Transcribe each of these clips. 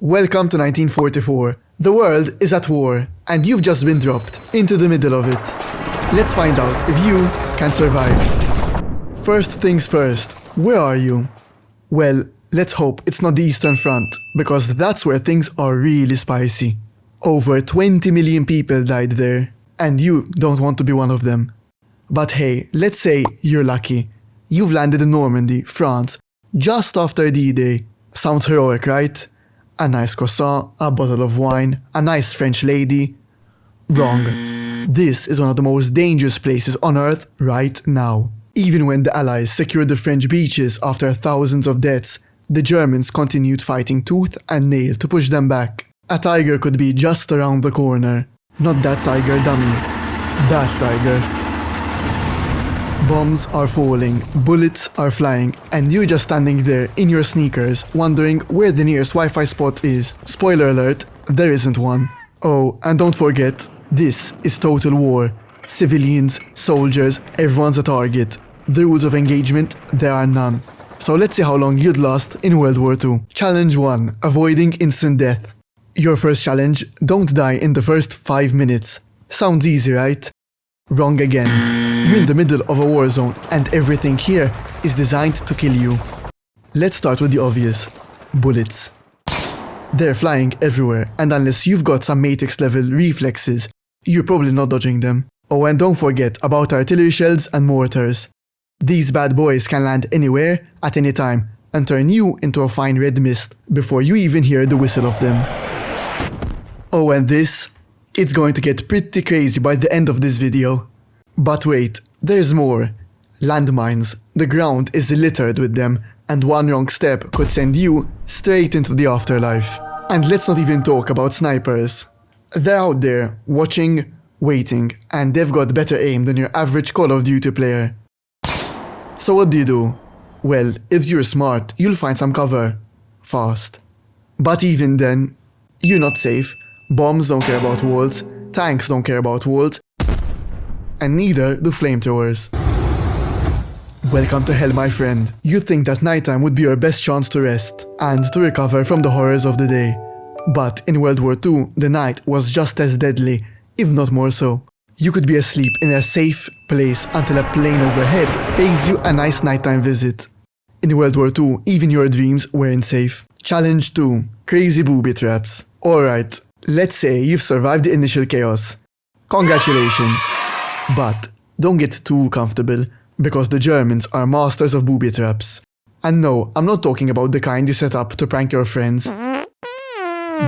Welcome to 1944. The world is at war, and you've just been dropped into the middle of it. Let's find out if you can survive. First things first, where are you? Well, let's hope it's not the Eastern Front, because that's where things are really spicy. Over 20 million people died there, and you don't want to be one of them. But hey, let's say you're lucky. You've landed in Normandy, France, just after D-Day. Sounds heroic, right? A nice croissant, a bottle of wine, a nice French lady. Wrong. This is one of the most dangerous places on Earth right now. Even when the Allies secured the French beaches after thousands of deaths, the Germans continued fighting tooth and nail to push them back. A tiger could be just around the corner. Not that tiger, dummy. That tiger. Bombs are falling, bullets are flying, and you're just standing there in your sneakers, wondering where the nearest Wi-Fi spot is. Spoiler alert, there isn't one. Oh, and don't forget, this is total war. Civilians, soldiers, everyone's a target. The rules of engagement, there are none. So let's see how long you'd last in World War II. Challenge 1. Avoiding instant death. Your first challenge, don't die in the first 5 minutes. Sounds easy, right? Wrong again. You're in the middle of a war zone, and everything here is designed to kill you. Let's start with the obvious. Bullets. They're flying everywhere, and unless you've got some Matrix-level reflexes, you're probably not dodging them. Oh, and don't forget about artillery shells and mortars. These bad boys can land anywhere, at any time, and turn you into a fine red mist before you even hear the whistle of them. Oh, and this? It's going to get pretty crazy by the end of this video. But wait, there's more. Landmines. The ground is littered with them, and one wrong step could send you straight into the afterlife. And let's not even talk about snipers. They're out there, watching, waiting, and they've got better aim than your average Call of Duty player. So what do? Well, if you're smart, you'll find some cover. Fast. But even then, you're not safe. Bombs don't care about walls, tanks don't care about walls, and neither do flamethrowers. Welcome to hell, my friend. You'd think that nighttime would be your best chance to rest and to recover from the horrors of the day. But in World War II, the night was just as deadly, if not more so. You could be asleep in a safe place until a plane overhead pays you a nice nighttime visit. In World War II, even your dreams weren't safe. Challenge 2. Crazy booby traps. Alright, let's say you've survived the initial chaos. Congratulations. But don't get too comfortable, because the Germans are masters of booby traps. And no, I'm not talking about the kind you set up to prank your friends.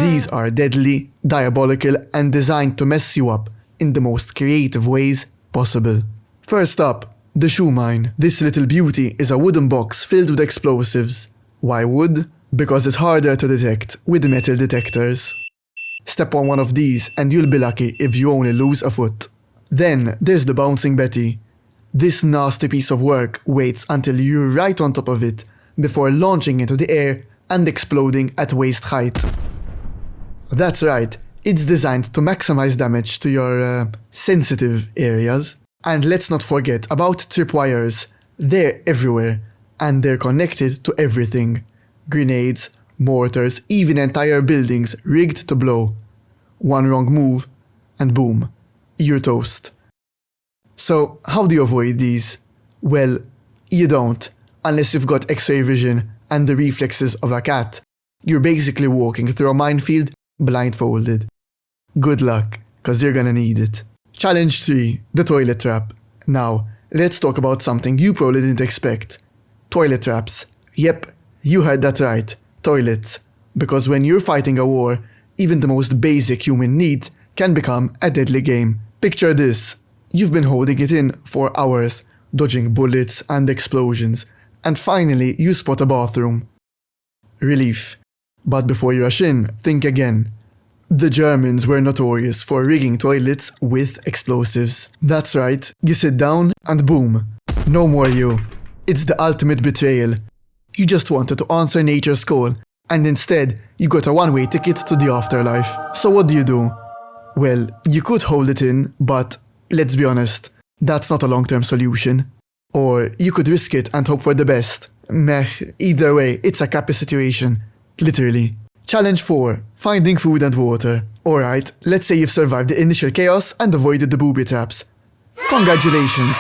These are deadly, diabolical, and designed to mess you up in the most creative ways possible. First up, the shoe mine. This little beauty is a wooden box filled with explosives. Why wood? Because it's harder to detect with metal detectors. Step on one of these and you'll be lucky if you only lose a foot. Then there's the Bouncing Betty. This nasty piece of work waits until you're right on top of it before launching into the air and exploding at waist height. That's right, it's designed to maximize damage to your sensitive areas. And let's not forget about tripwires. They're everywhere, and they're connected to everything. Grenades, mortars, even entire buildings rigged to blow. One wrong move, and boom, you're toast. So, how do you avoid these? Well, you don't, unless you've got X-ray vision and the reflexes of a cat. You're basically walking through a minefield blindfolded. Good luck, cause you're gonna need it. Challenge 3. The toilet trap. Now, let's talk about something you probably didn't expect. Toilet traps. Yep, you heard that right. Toilets. Because when you're fighting a war, even the most basic human needs can become a deadly game. Picture this. You've been holding it in for hours, dodging bullets and explosions, and finally you spot a bathroom. Relief. But before you rush in, think again. The Germans were notorious for rigging toilets with explosives. That's right, you sit down and boom. No more you. It's the ultimate betrayal. You just wanted to answer nature's call, and instead you got a one-way ticket to the afterlife. So what do? Well, you could hold it in, but let's be honest, that's not a long-term solution. Or you could risk it and hope for the best. Meh, either way, it's a crappy situation. Literally. Challenge 4. Finding food and water. Alright, let's say you've survived the initial chaos and avoided the booby traps. Congratulations!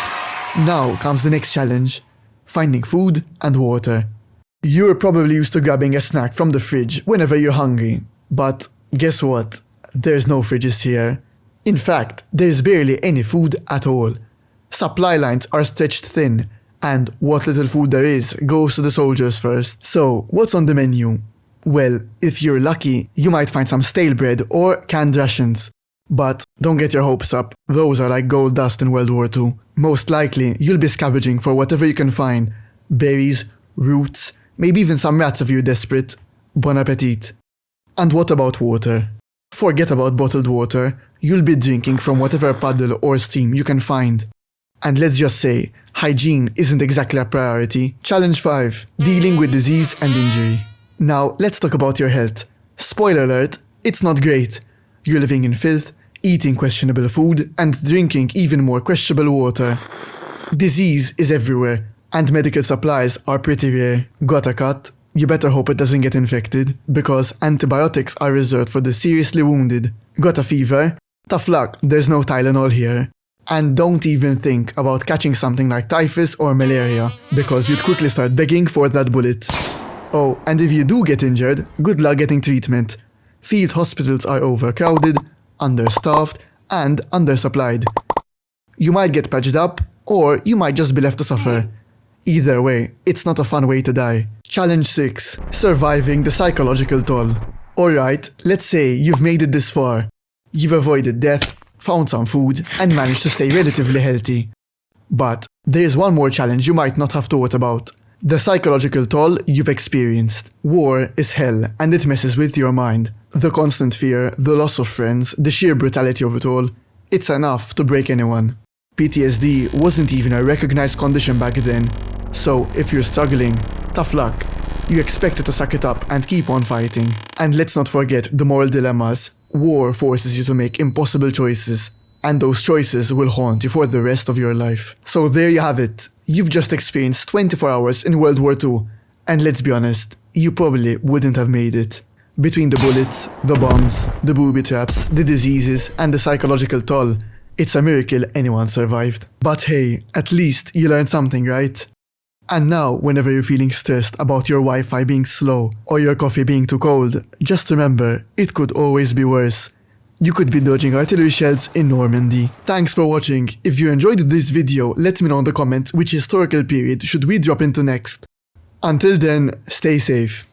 Now comes the next challenge. Finding food and water. You're probably used to grabbing a snack from the fridge whenever you're hungry. But guess what? There's no fridges here. In fact, there's barely any food at all. Supply lines are stretched thin, and what little food there is goes to the soldiers first. So, what's on the menu? Well, if you're lucky, you might find some stale bread or canned rations. But don't get your hopes up, those are like gold dust in World War II. Most likely, you'll be scavenging for whatever you can find. Berries, roots, maybe even some rats if you're desperate. Bon appetit. And what about water? Forget about bottled water, you'll be drinking from whatever puddle or stream you can find. And let's just say, hygiene isn't exactly a priority. Challenge 5. Dealing with disease and injury. Now, let's talk about your health. Spoiler alert, it's not great. You're living in filth, eating questionable food, and drinking even more questionable water. Disease is everywhere, and medical supplies are pretty rare. Got a cut? You better hope it doesn't get infected, because antibiotics are reserved for the seriously wounded. Got a fever? Tough luck, there's no Tylenol here. And don't even think about catching something like typhus or malaria, because you'd quickly start begging for that bullet. Oh, and if you do get injured, good luck getting treatment. Field hospitals are overcrowded, understaffed, and undersupplied. You might get patched up, or you might just be left to suffer. Either way, it's not a fun way to die. Challenge 6. Surviving the psychological toll. Alright, let's say you've made it this far. You've avoided death, found some food, and managed to stay relatively healthy. But there's one more challenge you might not have thought about. The psychological toll you've experienced. War is hell, and it messes with your mind. The constant fear, the loss of friends, the sheer brutality of it all. It's enough to break anyone. PTSD wasn't even a recognized condition back then. So if you're struggling, tough luck. You expected to suck it up and keep on fighting. And let's not forget the moral dilemmas. War forces you to make impossible choices, and those choices will haunt you for the rest of your life. So there you have it. You've just experienced 24 hours in World War II, and let's be honest, you probably wouldn't have made it. Between the bullets, the bombs, the booby traps, the diseases, and the psychological toll, it's a miracle anyone survived. But hey, at least you learned something, right? And now, whenever you're feeling stressed about your Wi-Fi being slow or your coffee being too cold, just remember, it could always be worse. You could be dodging artillery shells in Normandy. Thanks for watching. If you enjoyed this video, let me know in the comments which historical period should we drop into next. Until then, stay safe.